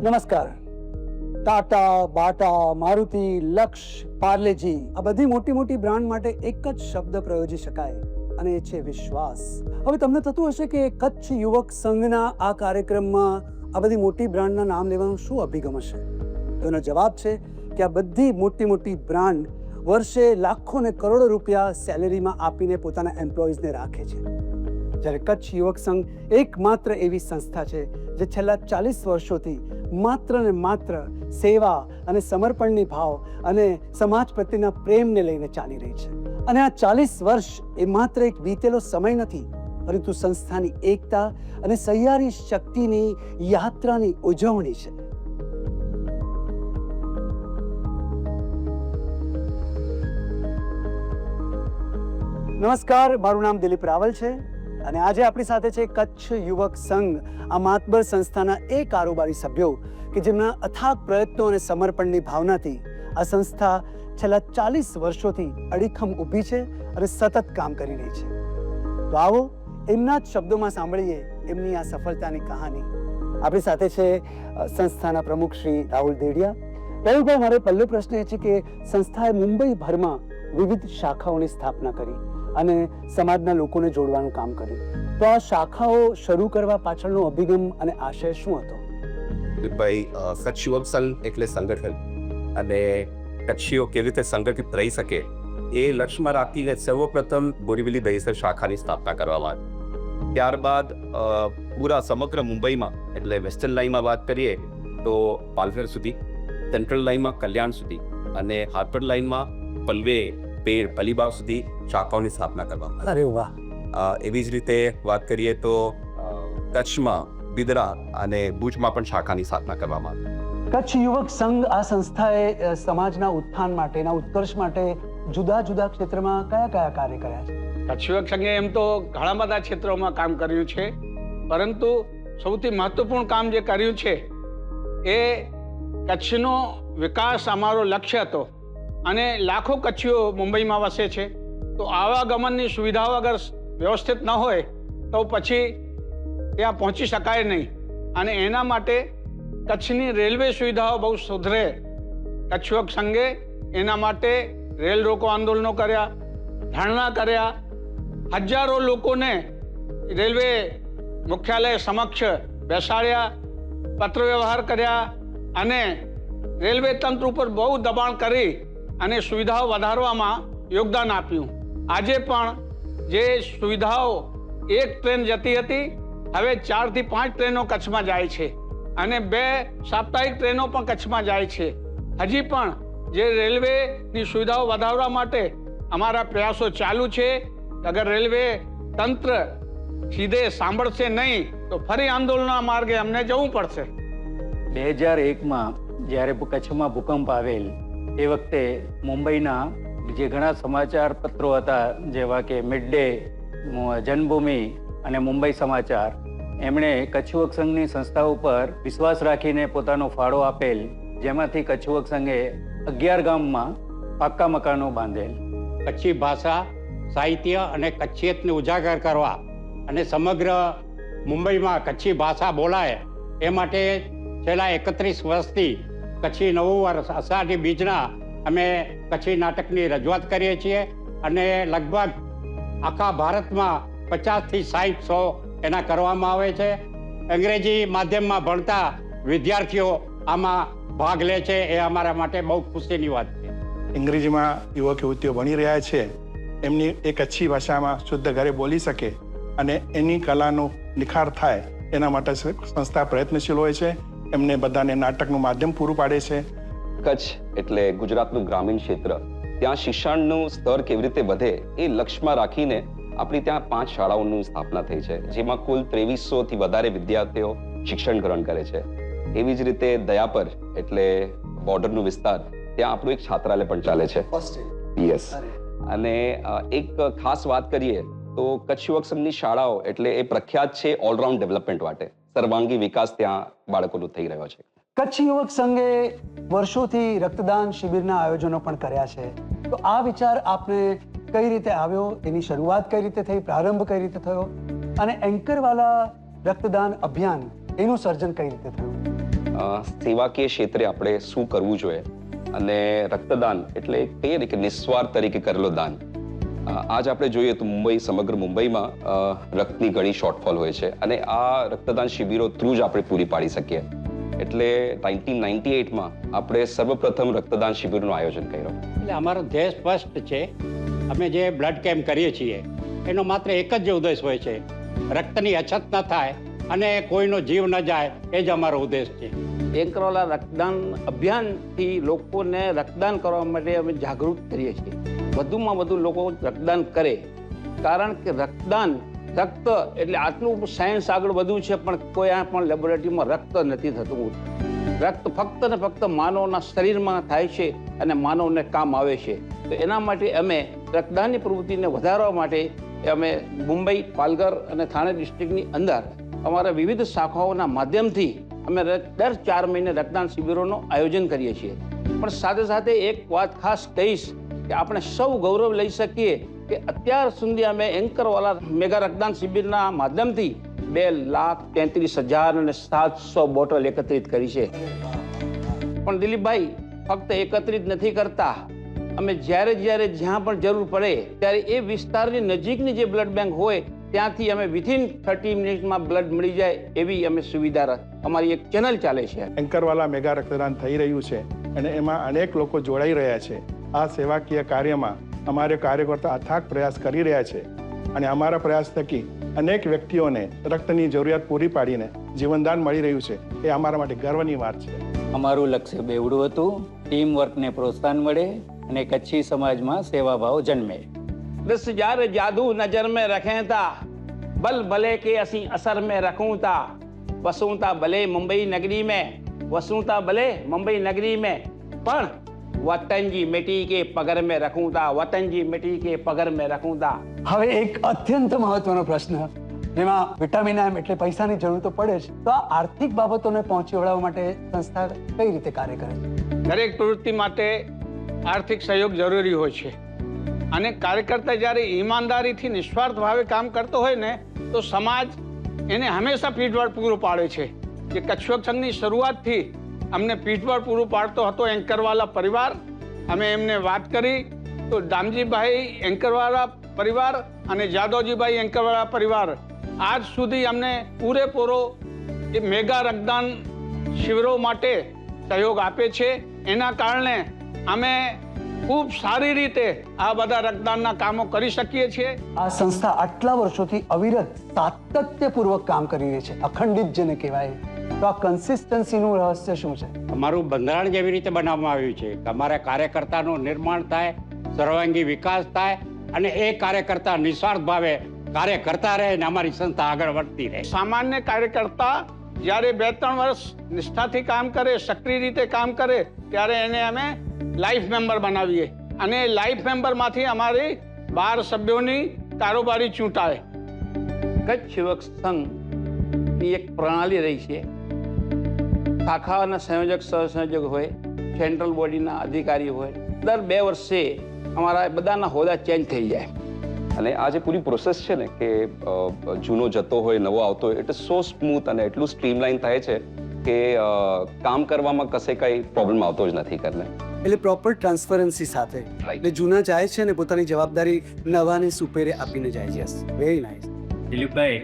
નમસ્કાર. ટાટા, બાટા, મારુતિ, લક્ષ, પાર્લેજી આ બધી મોટી મોટી બ્રાન્ડ માટે એક જ શબ્દ પ્રયોજી શકાય અને એ છે વિશ્વાસ. હવે તમને થતું હશે કે કચ્છ યુવક સંઘના આ કાર્યક્રમમાં આ બધી મોટી બ્રાન્ડના નામ લેવાનો શું અભિગમ હશે? તો એનો જવાબ છે કે આ બધી મોટી મોટી બ્રાન્ડ વર્ષે લાખો ને કરોડો રૂપિયા સેલેરીમાં આપીને પોતાના એમ્પ્લોઈઝને રાખે છે. જ્યારે કચ્છ યુવક સંઘ એકમાત્ર એવી સંસ્થા છે જે છેલ્લા 40 વર્ષોથી માત્ર ને માત્ર સેવા અને સમર્પણની ભાવ અને સમાજ પ્રત્યેના પ્રેમને લઈને ચાલી રહી છે. અને આ 40 વર્ષ એ માત્ર એક વીતેલો સમય નથી, પરંતુ સંસ્થાની એકતા અને સહિયારી શક્તિની યાત્રાની ઉજવણી છે. નમસ્કાર, મારું નામ દિલીપ રાવલ છે અને આજે આપણી સાથે છે કચ્છ યુવક સંઘ, આ માતબર સંસ્થાના એ કારોબારી સભ્યો કે જેમના અથાગ પ્રયત્નો અને સમર્પણની ભાવનાથી આ સંસ્થા છેલ્લા 40 વર્ષોથી અડીખમ ઊભી છે અને સતત કામ કરી રહી છે. તો આવો એમના જ શબ્દોમાં સાંભળીએ એમની આ સફળતાની કહાની. આપણી સાથે છે સંસ્થાના પ્રમુખ શ્રી રાહુલ દેડિયા. રાહુલભાઈ, મારો પહેલો પ્રશ્ન એ છે કે સંસ્થાએ મુંબઈભરમાં વિવિધ શાખાઓની સ્થાપના કરી અને સમાજના લોકોને જોડવાનું કામ કર્યું. તો આ શાખાઓ શરૂ કરવા પાછળનો અભિગમ અને આશય શું હતો? ભાઈ, કચ્છ યુવક સંઘ એટલે સંગઠન અને કચ્છીઓ કેવી રીતે સંગઠિત રહી શકે એ લક્ષ્યમાં રાખીને સર્વપ્રથમ બોરીવલી દહીસર શાખાની સ્થાપના કરવામાં આવી. ત્યારબાદ પૂરા સમગ્ર મુંબઈમાં એટલે વેસ્ટર્ન લાઇનમાં વાત કરીએ તો પાલઘર સુધી, સેન્ટ્રલ લાઇનમાં કલ્યાણ સુધી અને હાર્બર લાઇનમાં પલવે, પેડ, પલીબાગ સુધી શાખાઓની સ્થાપના કરવામાં અરે વાહ! એવી જ રીતે વાત કરીએ તો કચ્છમાં બિદરા અને ભુજમાં પણ શાખાની સ્થાપના કરવામાં આવી. કચ્છ યુવક સંઘ આ સંસ્થાએ સમાજના ઉત્થાન માટેના ઉત્કર્ષ માટે જુદા જુદા ક્ષેત્રમાં કયા કયા કાર્ય કર્યા છે? કચ્છ યુવક સંઘે એમ તો ઘણા બધા ક્ષેત્રોમાં કામ કર્યું છે, પરંતુ સૌથી મહત્વપૂર્ણ કામ જે કર્યું છે એ કચ્છનો વિકાસ અમારો લક્ષ્ય હતો. અને લાખો કચ્છીઓ મુંબઈમાં વસે છે, તો આવાગમનની સુવિધાઓ અગર વ્યવસ્થિત ન હોય તો પછી ત્યાં પહોંચી શકાય નહીં. અને એના માટે કચ્છની રેલવે સુવિધાઓ બહુ સુધરે. કચ્છ યુવક સંઘે એના માટે રેલ રોકો આંદોલનો કર્યા, ધરણા કર્યા, હજારો લોકોને રેલવે મુખ્યાલય સમક્ષ બેસાડ્યા, પત્ર વ્યવહાર કર્યા અને રેલવે તંત્ર ઉપર બહુ દબાણ કરી અને સુવિધાઓ વધારવામાં યોગદાન આપ્યું. આજે પણ જે સુવિધાઓ એક ટ્રેન જતી હતી, હવે 4 થી 5 ટ્રેનો કચ્છમાં જાય છે અને 2 સાપ્તાહિક ટ્રેનો પણ કચ્છમાં જાય છે. હજી પણ જે રેલવેની સુવિધાઓ વધારવા માટે અમારા પ્રયાસો ચાલુ છે. અગર રેલવે તંત્ર સીધે સાંભળશે નહીં તો ફરી આંદોલનના માર્ગે અમને જવું પડશે. 2001માં જ્યારે કચ્છમાં ભૂકંપ આવેલ એ વખતે મુંબઈના જે ઘણા સમાચાર પત્રો હતા, જેવા કે મિડ ડે, જન્મભૂમિ અને મુંબઈ સમાચાર, એમણે કચ્છ યુવક સંઘની સંસ્થા ઉપર વિશ્વાસ રાખીને પોતાનો ફાળો આપેલ, જેમાંથી કચ્છ યુવક સંઘે 11 ગામમાં પાક્કા મકાનો બાંધેલ. કચ્છી ભાષા, સાહિત્ય અને કચ્છિયતને ઉજાગર કરવા અને સમગ્ર મુંબઈમાં કચ્છી ભાષા બોલાય એ માટે છેલ્લા 31 વર્ષથી કચ્છી નવું વર્ષ અષાઢી બીજના અમે કચ્છી નાટકની રજૂઆત કરીએ છીએ અને લગભગ આખા ભારતમાં 50 થી 60 શો એના કરવામાં આવે છે. અંગ્રેજી માધ્યમમાં ભણતા વિદ્યાર્થીઓ આમાં ભાગ લે છે, એ અમારા માટે બહુ ખુશીની વાત છે. અંગ્રેજીમાં યુવક યુવતીઓ ભણી રહ્યા છે, એમની એ કચ્છી ભાષામાં શુદ્ધ ઘરે બોલી શકે અને એની કલાનો નિખાર થાય એના માટે સંસ્થા પ્રયત્નશીલ હોય છે. એમને બધાને નાટકનું માધ્યમ પૂરું પાડે છે. કચ્છ એટલે ગુજરાતનું ગ્રામીણ ક્ષેત્ર, ત્યાં શિક્ષણનું સ્તર કેવી રીતે વધે એ લક્ષ્યમાં રાખીને આપણી ત્યાં 5 શાળાઓની સ્થાપના થઈ છે, જેમાં કુલ 2300 થી વધારે વિદ્યાર્થીઓ શિક્ષણ ગ્રહણ કરે છે. એવી જ રીતે દયાપર એટલે બોર્ડરનો વિસ્તાર, ત્યાં આપણું એક છાત્રાલય પણ ચાલે છે. યસ. અને એક ખાસ વાત કરીએ તો કચ્છ યુવક સંઘની શાળાઓ એટલે એ પ્રખ્યાત છે ઓલરાઉન્ડ ડેવલપમેન્ટ માટે. સર્વાંગી વિકાસ ત્યાં બાળકોનો થઈ રહ્યો છે. કચ્છ યુવક સંઘે વર્ષોથી રક્તદાન શિબિરના આયોજનો પણ કર્યા છે. તો આ વિચાર આપને કઈ રીતે આવ્યો, એની શરૂઆત કઈ રીતે થઈ, પ્રારંભ કઈ રીતે થયો અને એન્કરવાલા રક્તદાન અભિયાન એનું સર્જન કઈ રીતે થયું? સેવાકીય ક્ષેત્રે આપણે શું કરવું જોઈએ અને રક્તદાન એટલે કહીએ ને કે નિસ્વાર્થ તરીકે કરેલો દાન. આજ આપણે જોઈએ તો સમગ્ર મુંબઈમાં રક્તની ઘણી શોર્ટફોલ હોય છે અને આ રક્તદાન શિબિરો થ્રુ જ આપણે પૂરી પાડી શકીએ. એટલે 1998માં આપણે સર્વપ્રથમ રક્તદાન શિબિરનું આયોજન કર્યું. એટલે અમારો ધ્યેય સ્પષ્ટ છે. અમે જે બ્લડ કેમ્પ કરીએ છીએ એનો માત્ર એક જ ઉદ્દેશ હોય છે, રક્તની અછત ન થાય અને કોઈનો જીવ ન જાય, એ જ અમારો ઉદ્દેશ છે. એન્કરવાલા રક્તદાન અભિયાનથી લોકોને રક્તદાન કરવા માટે અમે જાગૃત કરીએ છીએ. વધુમાં વધુ લોકો રક્તદાન કરે, કારણ કે રક્ત એટલે આટલું સાયન્સ આગળ વધ્યું છે પણ કોઈ પણ લેબોરેટરીમાં રક્ત નથી થતું. રક્ત ફક્ત ને ફક્ત માનવના શરીરમાં થાય છે અને માનવને કામ આવે છે. તો એના માટે અમે રક્તદાનની પ્રવૃત્તિને વધારવા માટે અમે મુંબઈ, પાલઘર અને થાણે ડિસ્ટ્રિક્ટની અંદર અમારા વિવિધ શાખાઓના માધ્યમથી અમે દર 4 મહિને રક્તદાન શિબિરોનું આયોજન કરીએ છીએ. પણ સાથે સાથે એક વાત ખાસ કહીશ કે આપણે સૌ ગૌરવ લઈ શકીએ કે અત્યાર સુધી અમે એન્કરવાલા મેગા રક્તદાન શિબિરના માધ્યમથી 2,33,700 બોટલ એકત્રિત કરી છે. પણ દિલીપભાઈ, ફક્ત એકત્રિત નથી કરતા, અમે જ્યારે જ્યાં પણ જરૂર પડે ત્યારે એ વિસ્તારની નજીકની જે બ્લડ બેંક હોય ત્યાંથી અમે વિથિન 30 મિનિટમાં બ્લડ મળી જાય એવી અમે સુવિધા, અમારી એક ચેનલ ચાલે છે. એન્કરવાલા મેગા રક્તદાન થઈ રહ્યું છે અને એમાં અનેક લોકો જોડાઈ રહ્યા છે. આ સેવાકીય કાર્યમાં અમારે કાર્યકર્તા અથાગ પ્રયાસ કરી રહ્યા છે અને અમારા પ્રયાસ થકી અનેક વ્યક્તિઓને રક્તની જરૂરિયાત પૂરી પાડીને જીવનદાન મળી રહ્યું છે. એ અમારા માટે ગર્વની વાત છે. અમારું લક્ષ્ય બેવડું હતું, ટીમ વર્કને પ્રોત્સાહન મળે અને કચ્છી સમાજમાં સેવાભાવ જન્મે. દસ હજાર જાદુ નજર મેં રખે તા, બલ ભલે કે અસી અસર મેં રખું તા, વસું તા ભલે મુંબઈ નગરી મેં, વસું તા ભલે મુંબઈ નગરી મેં, પણ વતનજી મિટ્ટી કે પગર મેં રખું તા, વતનજી મિટ્ટી કે પગર મેં રખું તા. હવે એક અત્યંત મહત્વનો પ્રશ્ન, જેમાં વિટામિન એમ એટલે પૈસાની જરૂર તો પડે જ, તો આ આર્થિક બાબતોને પહોંચી વળવા માટે સંસ્થા કઈ રીતે કાર્ય કરે છે? દરેક પ્રવૃત્તિ માટે આર્થિક સહયોગ જરૂરી હોય છે અને કાર્યકર્તા જ્યારે ઈમાનદારીથી નિસ્વાર્થ ભાવે કામ કરતો હોય ને તો સમાજ એને હંમેશા પીઠબળ પૂરું પાડે છે. જે કચ્છવક સંઘની શરૂઆતથી અમને પીઠબળ પૂરું પાડતો હતો એન્કરવાલા પરિવાર. અમે એમને વાત કરી તો દામજીભાઈ એન્કરવાલા પરિવાર અને જાદવજીભાઈ એન્કરવાલા પરિવાર આજ સુધી અમને પૂરેપૂરો એ મેગા રક્તદાન શિબિરો માટે સહયોગ આપે છે. એના કારણે અમે ખૂબ સારી રીતે આ બધા રક્તદાનના કામો કરી શકીએ છીએ. આ સંસ્થા આટલા વર્ષોથી અવિરત સાતત્યપૂર્વક કામ કરી રહી છે, અખંડિત જેને કહેવાય. તો આ કન્સિસ્ટન્સીનું રહસ્ય શું છે? અમારું બંધારણ જેવી રીતે બનાવવામાં આવ્યું છે કે અમારા કાર્યકર્તાનું નિર્માણ થાય, સર્વાંગી વિકાસ થાય અને એ કાર્યકર્તા નિસ્વાર્થ ભાવે કાર્ય કરતા રહે અને અમારી સંસ્થા આગળ વધતી રહે. સામાન્ય કાર્યકર્તા જ્યારે 2-3 વર્ષ નિષ્ઠાથી કામ કરે, સક્રિય રીતે કામ કરે, ત્યારે એને અમે લાઈફ મેમ્બર બનાવીએ અને લાઈફ મેમ્બરમાંથી અમારી 12 સભ્યોની કારોબારી ચૂંટાય. કચ્છ યુવક સંઘની એક પ્રણાલી રહી છે. શાખાના સંયોજક, સહસંયોજક હોય, સેન્ટ્રલ બોડીના અધિકારી હોય. દર 2 વર્ષે અમારા બધાના હોદ્દા ચેન્જ થઈ જાય. અને આ જે પૂરી પ્રોસેસ છે ને કે જૂનો જતો હોય, નવો આવતો હોય, એટલે સો સ્મૂથ અને એટલું સ્ટ્રીમલાઇન થાય છે કે કામ કરવામાં કશે કંઈ પ્રોબ્લેમ આવતો જ નથી કરને. એટલે પ્રોપર ટ્રાન્સપરન્સી સાથે એટલે જૂના જાય છે ને પોતાની જવાબદારી નવાને સુપેરે આપીને જાય છે. Very nice. દિલીપભાઈ,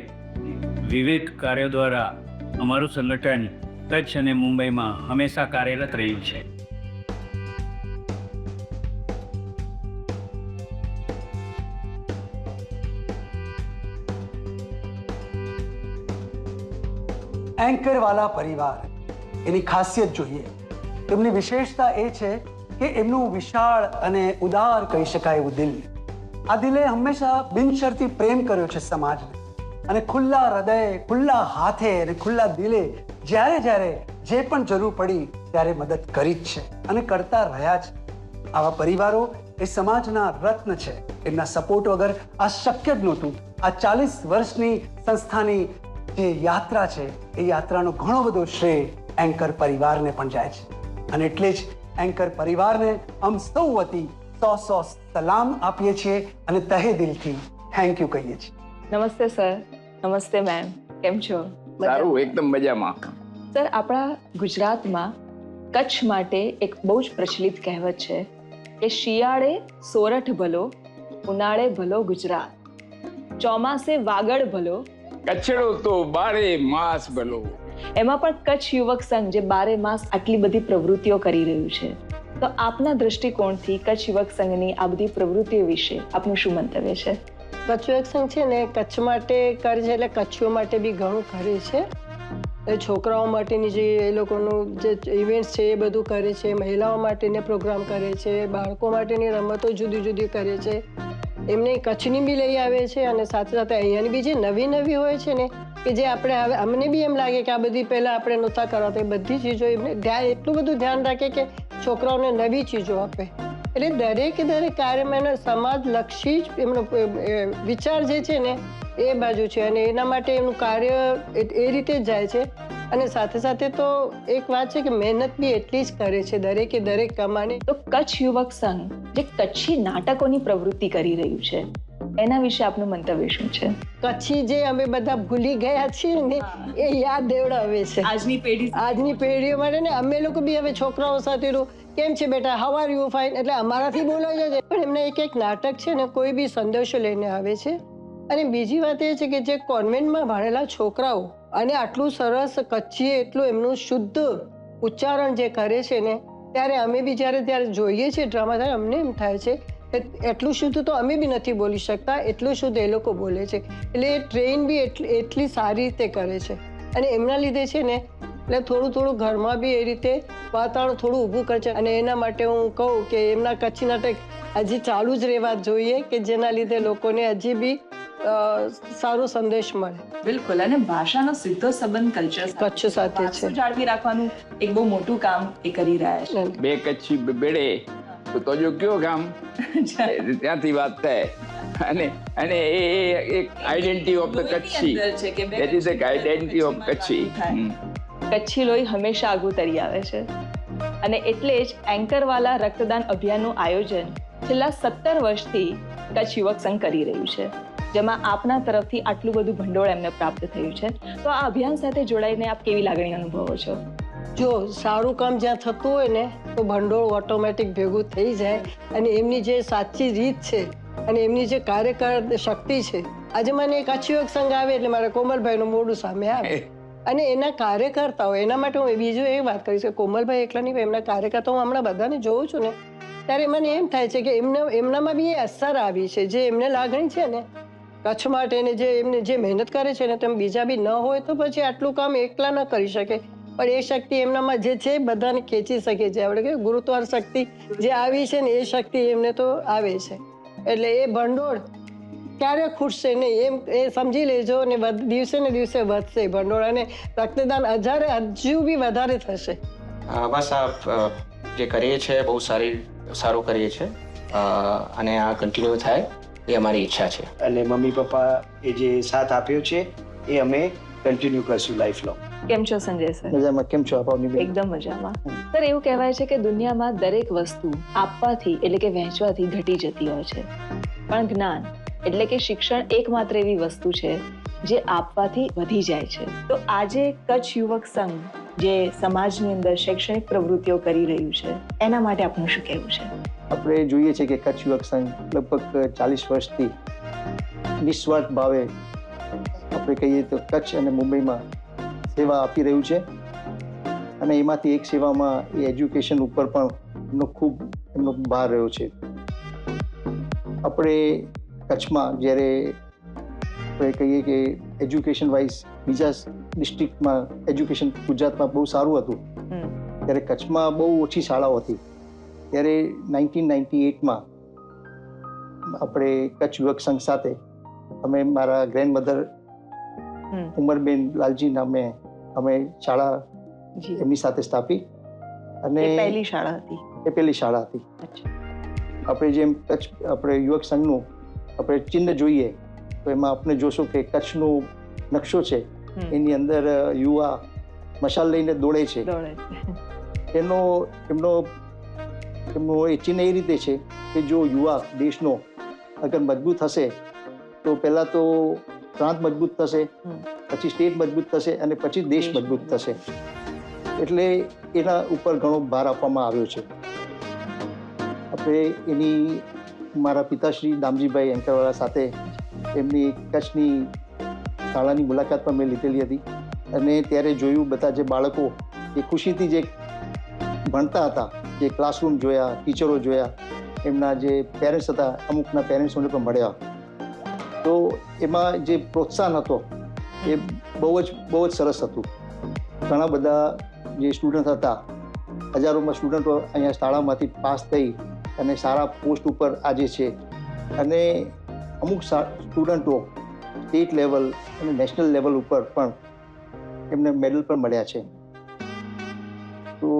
વિવિધ કાર્યો દ્વારા અમારું સંગઠન કચ્છ અને મુંબઈમાં હંમેશા કાર્યરત રહ્યું છે. એન્કરવાલા પરિવાર, એની ખાસિયત જોઈએ. તેમની વિશેષતા એ છે કે એમનું વિશાળ અને ઉદાર કહી શકાય એવું દિલ. આ દિલે હંમેશા બિનશરતી પ્રેમ કર્યો છે સમાજને અને ખુલ્લા હૃદય, ખુલ્લા હાથે અને ખુલ્લા દિલે જ્યારે જે પણ જરૂર પડી ત્યારે મદદ કરી જ છે અને કરતા રહ્યા છે. આવા પરિવારો એ સમાજના રત્ન છે. એમના સપોર્ટ વગર આ શક્ય જ નહોતું. આ 40 વર્ષની સંસ્થાની જે યાત્રા છે એ યાત્રાનો ઘણો બધો શ્રેય એન્કર પરિવારને પણ જાય છે અને એટલે જ એન્કર પરિવારને આમ સૌ વતી 100 સલામ આપીએ છીએ અને તહે દિલથી થેન્ક યુ કહીએ છીએ. નમસ્તે સર. નમસ્તે મેમ. કેમ છો? સારું, એકદમ મજામાં. સર, આપણા ગુજરાતમાં કચ્છ માટે એક બહુ જ પ્રચલિત કહેવત છે કે શિયાળે સોરઠ ભલો, ઉનાળે ભલો ગુજરાત, ચોમાસે વાગડ ભલો, કચ્છડો તો બારે માસ ભલો. એમાં પણ કચ્છ યુવક સંઘ જે બારે માસ આટલી બધી પ્રવૃત્તિઓ કરી રહ્યું છે, તો આપના દૃષ્ટિકોણથી કચ્છ યુવક સંઘની આ બધી પ્રવૃત્તિઓ વિશે આપનું શું મંતવ્ય છે? કચ્છ યુવક સંઘ છે ને કચ્છ માટે કરે છે, એટલે કચ્છીઓ માટે બી ઘણું કરે છે. એ છોકરાઓ માટેની જે એ લોકોનું જે ઇવેન્ટ્સ છે એ બધું કરે છે, મહિલાઓ માટેને પ્રોગ્રામ કરે છે, બાળકો માટેની રમતો જુદી જુદી કરે છે. એમને કચ્છની બી લઈ આવે છે અને સાથે સાથે અહીંયાની બી જે નવી નવી હોય છે ને કે જે આપણે હવે અમને બી એમ લાગે કે આ બધી પહેલાં આપણે નહોતા કરાવતા, એ બધી ચીજો એમને એટલું બધું ધ્યાન રાખે કે છોકરાઓને નવી ચીજો આપે. એટલે દરેક કાર્યમાં એનો સમાજલક્ષી જ એમનો વિચાર જે છે ને એ બાજુ છે અને એના માટે એમનું કાર્ય એ રીતે જ જાય છે. અને સાથે સાથે તો એક વાત છે કે મહેનત બી એટલી જ કરે છે દરેક કમાણી. તો કચ્છ યુવક સંઘ જે કચ્છી નાટકોની પ્રવૃત્તિ કરી રહ્યું છે એના વિશે આપનું મંતવ્ય શું છે? કચ્છી જે અમે બધા ભૂલી ગયા છીએ ને એ યાદ દેવડાવે છે આજની પેઢીઓ માટે ને. અમે લોકો બી હવે છોકરાઓ સાથે કેમ છે બેટા, હાઉ આર યુ, ફાઇન, એટલે અમારાથી બોલાઈ જાય છે. પણ એમને એક નાટક છે ને કોઈ બી સંદેશો લઈને આવે છે. અને બીજી વાત એ છે કે જે કોન્વેન્ટમાં ભણેલા છોકરાઓ અને આટલું સરસ કચ્છી એટલું એમનું શુદ્ધ ઉચ્ચારણ જે કરે છે ને, ત્યારે અમે બી જ્યારે જોઈએ છીએ ડ્રામા, ત્યારે અમને એમ થાય છે એટલું શુદ્ધ તો અમે બી નથી બોલી શકતા, એટલું શુદ્ધ એ લોકો બોલે છે. એટલે એ ટ્રેન બી એટલી સારી રીતે કરે છે અને એમના લીધે છે ને એટલે થોડું ઘરમાં બી એ રીતે વાતાવરણ થોડું ઊભું કરે છે. અને એના માટે હું કહું કે એમના કચ્છી નાટક હજી ચાલુ જ રહેવા જોઈએ કે જેના લીધે લોકોને હજી બી સારો સંદેશ મળે. બિલકુલ. અને ભાષાનો સીધો સંબંધ કચ્છ સાથે છે, જાળવી રાખવાનું એક બહુ મોટું કામ એ કરી રહ્યા છે. બે કચ્છી બેડે તો જો કયો કામ ત્યાંથી વાત થાય. અને એ એક identity of the Kutchi, that is એક આઈડેન્ટિટી ઓફ કચ્છી. કચ્છી લોહી હંમેશા આગું તરી આવે છે અને એટલે જ એન્કરવાલા રક્તદાન અભિયાનનું આયોજન છેલ્લા 17 વર્ષથી કચ્છ યુવક સંઘ કરી રહ્યું છે, જેમાં આપના તરફથી આટલું બધું ભંડોળ એમને પ્રાપ્ત થયું છે. તો આ અભિયાન સાથે જોડાઈને આપ કેવી લાગણી અનુભવો છો? જો સારું કામ જ્યાં થતું હોય ને તો ભંડોળ ઓટોમેટિક ભેગું થઈ જાય. અને એમની જે સાચી રીત છે અને એમની જે કાર્યકર શક્તિ છે, આજે મને કચ્છ યુવક સંઘ આવે એટલે મારા કોમલભાઈનું મોઢું સામે આવે. અને એના કાર્યકર્તાઓ, એના માટે હું બીજું એ વાત કરીશ કે કોમલભાઈ એકલા નહીં, એમના કાર્યકર્તાઓ હું હમણાં બધાને જોઉં છું ને ત્યારે મને એમ થાય છે કે એમનામાં બી એ અસર આવી છે. જે એમને લાગણી છે ને કચ્છ માટે ને જે એમને જે મહેનત કરે છે ને તેમ બીજા બી ન હોય તો પછી આટલું કામ એકલા ન કરી શકે. પણ એ શક્તિ એમનામાં જે છે બધાને ખેંચી શકે છે. આપણે કે ગુરુત્વાકર્ષણ શક્તિ જે આવી છે ને એ શક્તિ એમને તો આવે છે. એટલે એ ભંડોળ ક્યારે ખૂટશે નહીં એમ એ સમજી લેજો. ને દિવસે ને દિવસે વધશે ભંડોળ અને રક્તદાન હજુ બી વધારે થશે. બસ આ જે કરીએ છીએ બહુ સારું કરીએ છીએ અને આ કન્ટિન્યુ થાય એ અમારી ઈચ્છા છે. અને મમ્મી પપ્પા એ જે સાથ આપ્યો છે એ અમે કન્ટિન્યુ કરશું લાઈફ લોંગ. કેમ છો સંજય સર? મજામાં. કેમ છો આપ? એકદમ મજામાં. સર, એવું કહેવાય છે કે દુનિયામાં દરેક વસ્તુ આપવાથી એટલે કે વહેંચવાથી ઘટી જતી હોય છે, પણ જ્ઞાન એટલે કે શિક્ષણ એકમાત્ર એવી વસ્તુ છે જે આપવાથી વધી જાય છે. તો આજે કચ્છ યુવક સંઘ જે સમાજની અંદર શૈક્ષણિક પ્રવૃત્તિઓ કરી રહ્યું છે એના માટે આપનું શું કહેવું છે? આપણે જોઈએ છે કે કચ્છ યુવક સંઘ લગભગ 40 વર્ષથી નિસ્વાર્થ ભાવે આપણે કહીએ તો કચ્છ અને મુંબઈમાં સેવા આપી રહ્યું છે. અને એમાંથી એક સેવામાં એ એજ્યુકેશન ઉપર પણ એમનો ભાર રહ્યો છે. આપણે કચ્છમાં જ્યારે આપણે કહીએ કે એજ્યુકેશન વાઇઝ બીજા ડિસ્ટ્રિક્ટમાં એજ્યુકેશન ગુજરાતમાં બહુ સારું હતું, ત્યારે કચ્છમાં બહુ ઓછી શાળાઓ હતી. ત્યારે 1998માં આપણે કચ્છ યુવક સંઘ સાથે અમે મારા ગ્રેન્ડમધર ઉમરબેન લાલજી નામે અમે શાળા એમની સાથે સ્થાપી. અને એ પહેલી શાળા હતી. આપણે જેમ કચ્છ આપણે યુવક સંઘનું આપણે ચિહ્ન જોઈએ તો એમાં આપણે જોશું કે કચ્છનો નકશો છે, એની અંદર યુવા મશાલ લઈને દોડે છે. એમનો એ ચિહ્ન એ રીતે છે કે જો યુવા દેશનો અગર મજબૂત હશે તો પહેલા તો પ્રાંત મજબૂત થશે, પછી સ્ટેટ મજબૂત થશે અને પછી દેશ મજબૂત થશે. એટલે એના ઉપર ઘણો ભાર આપવામાં આવ્યો છે. આપણે એની મારા પિતાશ્રી દામજીભાઈ એન્કરવાલા સાથે એમની કચ્છની શાળાની મુલાકાત પણ મેં લીધેલી હતી અને ત્યારે જોયું બધા જે બાળકો એ ખુશીથી જે ભણતા હતા, જે ક્લાસરૂમ જોયા, ટીચરો જોયા, એમના જે પેરેન્ટ્સ હતા, અમુકના પેરેન્ટ્સોને પણ મળ્યા, તો એમાં જે પ્રોત્સાહન હતો એ બહુ જ સરસ હતું. ઘણા બધા જે સ્ટુડન્ટ હતા, હજારોમાં સ્ટુડન્ટો અહીંયા શાળામાંથી પાસ થઈ અને સારા પોસ્ટ ઉપર આજે છે અને અમુક સ્ટુડન્ટો સ્ટેટ લેવલ અને નેશનલ લેવલ ઉપર પણ એમને મેડલ પણ મળ્યા છે. તો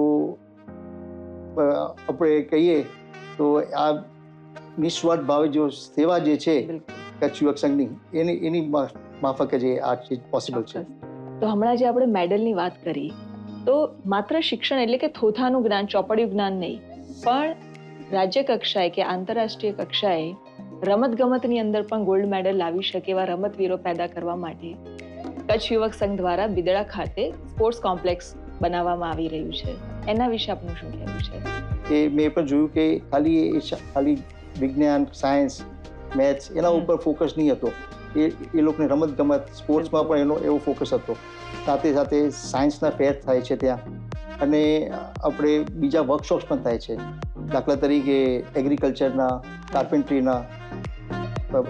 આપણે કહીએ તો આ નિસ્વાર્થ ભાવે જો સેવા જે છે કચ્છ યુવક સંઘની એની માફક જ આ ચીજ પોસિબલ છે. તો હમણાં જે આપણે મેડલની વાત કરી, તો માત્ર શિક્ષણ એટલે કે થોથાનું જ્ઞાન, ચોપડિયું જ્ઞાન નહીં, પણ રાજ્ય કક્ષાએ કે આંતરરાષ્ટ્રીય કક્ષાએ રમતગમતની અંદર પણ ગોલ્ડ મેડલ લાવી શકે એવા રમતવીરો પેદા કરવા માટે કચ્છ યુવક સંઘ દ્વારા બિદડા ખાતે સ્પોર્ટ્સ કોમ્પ્લેક્સ બનાવવામાં આવી રહ્યું છે. એના વિશે આપનું શું કહેવું છે? કે મેં પણ જોયું કે ખાલી વિજ્ઞાન, સાયન્સ, મેથ્સ એના ઉપર ફોકસ નહીં હતો. એ લોકોને રમતગમત, સ્પોર્ટ્સમાં પણ એવો ફોકસ હતો. સાથે સાથે સાયન્સના ફેર થાય છે ત્યાં અને આપણે બીજા વર્કશોપ્સ પણ થાય છે. દાખલા તરીકે એગ્રીકલ્ચરના, કાર્પેન્ટ્રીના,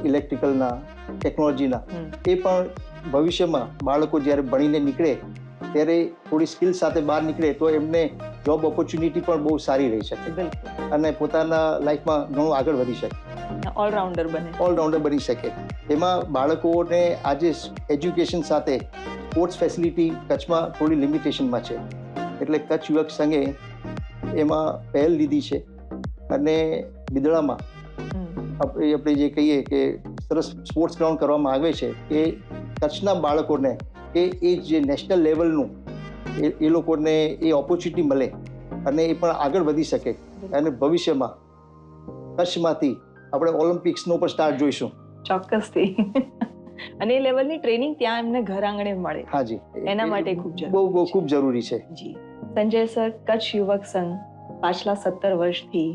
ઇલેક્ટ્રિકલના, ટેકનોલોજીના, એ પણ ભવિષ્યમાં બાળકો જ્યારે ભણીને નીકળે ત્યારે થોડી સ્કિલ સાથે બહાર નીકળે તો એમને જોબ ઓપોર્ચ્યુનિટી પણ બહુ સારી રહી શકે અને પોતાના લાઈફમાં ઘણું આગળ વધી શકે, ઓલરાઉન્ડર બની શકે. એમાં બાળકોને આજે એજ્યુકેશન સાથે સ્પોર્ટ્સ ફેસિલિટી કચ્છમાં થોડી લિમિટેશનમાં છે, એટલે કચ્છ યુવક સંઘે એમાં પહેલ લીધી છે અને બિદડામાં આપણે જે કહીએ કે સરસ સ્પોર્ટ્સ ગ્રાઉન્ડ કરવામાં આવે છે એ કચ્છના બાળકોને એ જે નેશનલ લેવલનું એ લોકોને એ ઓપોર્ચ્યુનિટી મળે અને એ પણ આગળ વધી શકે અને ભવિષ્યમાં કચ્છમાંથી આપણે ઓલિમ્પિક્સનો પણ સ્ટાર્ટ જોઈશું. ચોક્કસથી. અને એ લેવલની ટ્રેનિંગ ત્યાં એમને ઘર આંગણે મળે. હાજી, એના માટે ખૂબ જરૂરી છે. જી સંજય સર, કચ્છ યુવક સંઘ પાછલા 17 વર્ષથી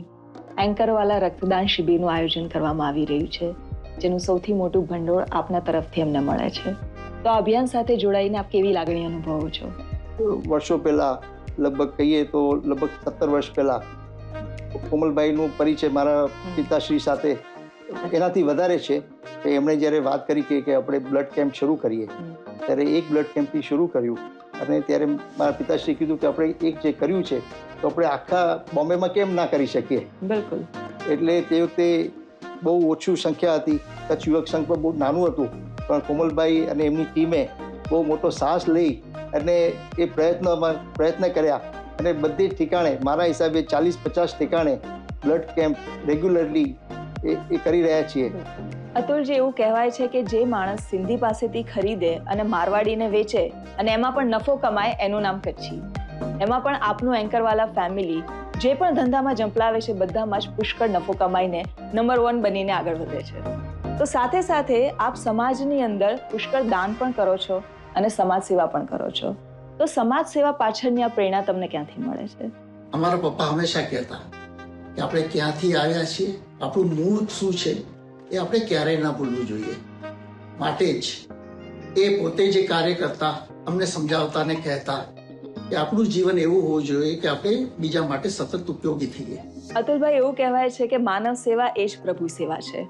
એન્કરવાલા રક્તદાન શિબિરનું આયોજન કરવામાં આવી રહ્યું છે, જેનું સૌથી મોટું ભંડોળ આપના તરફથી અમને મળે છે. તો આ અભિયાન સાથે જોડાઈને આપ કેવી લાગણી અનુભવો છો? વર્ષો પહેલા, લગભગ કહીએ તો લગભગ 17 વર્ષ પહેલા કોમલભાઈનો પરિચય મારા પિતાશ્રી સાથે એનાથી વધારે છે. એમણે જ્યારે વાત કરી કે આપણે બ્લડ કેમ્પ શરૂ કરીએ, ત્યારે એક બ્લડ કેમ્પથી શરૂ કર્યું અને ત્યારે મારા પિતાશ્રી કીધું કે આપણે એક જે કર્યું છે તો આપણે આખા બોમ્બેમાં કેમ ના કરી શકીએ. બિલકુલ. એટલે તે વખતે બહુ ઓછું સંખ્યા હતી, કચ્છ યુવક સંઘ પણ બહુ નાનું હતું, પણ કોમલભાઈ અને એમની ટીમે બહુ મોટો સાહસ લઈ અને એ પ્રયત્ન કર્યા અને બધી ઠેકાણે મારા હિસાબે 40-50 ઠેકાણે બ્લડ કેમ્પ રેગ્યુલરલી એ કરી રહ્યા છીએ. અતુલજી, એવું કહેવાય છે કે જે માણસ સિંધી પાસેથી ખરીદે અને મારવાડીને વેચે અને એમાં પણ નફો કમાય એનું નામ કચ્છી. એમાં પણ આપનું એન્કરવાલા ફેમિલી જે પણ ધંધામાં ઝંપલાવે છે બધામાં જ પુષ્કળ નફો કમાઈને નંબર 1 બનીને આગળ વધે છે. તો સાથે સાથે આપ સમાજની અંદર પુષ્કળ દાન પણ કરો છો અને સમાજ સેવા પણ કરો છો. તો સમાજ સેવા પાછળની આ પ્રેરણા તમને ક્યાંથી મળે છે? અમારા પપ્પા હંમેશા કહેતા કે આપણે ક્યાંથી આવ્યા છીએ, આપણું મૂળ શું છે એ આપણે ક્યારેય ના ભૂલવું જોઈએ. માટે જ એ પોતે જે કાર્ય કરતા અમને સમજાવતા ને કહેતા કે આપણું જીવન એવું હોવું જોઈએ કે આપણે બીજા માટે સતત ઉપયોગી થઈએ. અતુલભાઈ, એવું કહેવાય છે કે માનવ સેવા એ જ પ્રભુ સેવા છે.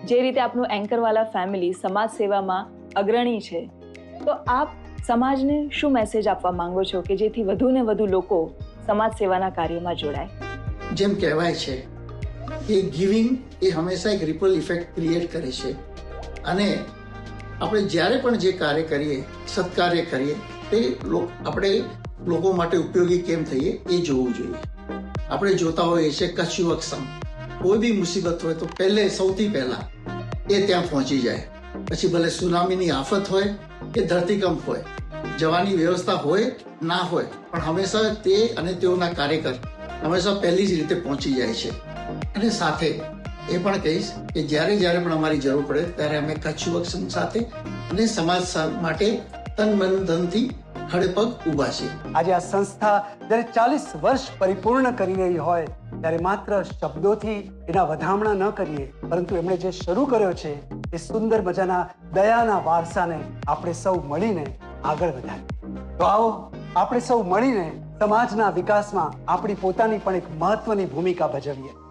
જે રીતે આપનું એન્કરવાલા ફેમિલી સમાજ સેવામાં અગ્રણી છે, તો આપ સમાજને શું મેસેજ આપવા માંગો છો કે જેથી વધુ ને વધુ લોકો સમાજ સેવાના કાર્યોમાં જોડાય? જેમ કહેવાય છે કે ગિવિંગ એ હંમેશા એક રિપલ ઇફેક્ટ ક્રિએટ કરે છે અને આપણે જ્યારે પણ જે કાર્ય કરીએ, સત્કાર્ય કરીએ, તે આપણે લોકો માટે ઉપયોગી કેમ થઈએ એ જોવું જોઈએ. આપણે જોતા હોઈએ છીએ કચ્છ યુવક સંઘ કોઈ બી મુસીબત હોય તો સૌથી પહેલા એ ત્યાં પહોંચી જાય. પછી ભલે સુનામીની આફત હોય કે ધરતીકંપ હોય, જવાની વ્યવસ્થા હોય ના હોય, પણ હંમેશા તે અને તેઓના કાર્યકર હંમેશા પહેલી જ રીતે પહોંચી જાય છે. અને સાથે એ પણ કહીશ કે જ્યારે પણ અમારી જરૂર પડે ત્યારે અમે કચ્છ યુવક સંઘ સાથે અને સમાજ માટે તન મન ધનથી ખડેપગ ઊભા છે. આજે આ સંસ્થા જ્યારે 40 વર્ષ પરિપૂર્ણ કરી રહી હોય ત્યારે માત્ર શબ્દોથી એના વધામણા ન કરીએ, પરંતુ એમણે જે શરૂ કર્યો છે એ સુંદર મજાના દયાના વારસાને આપણે સૌ મળીને આગળ વધારીએ. તો આવો આપણે સૌ મળીને સમાજના વિકાસમાં આપણી પોતાની પણ એક મહત્વની ભૂમિકા ભજવીએ.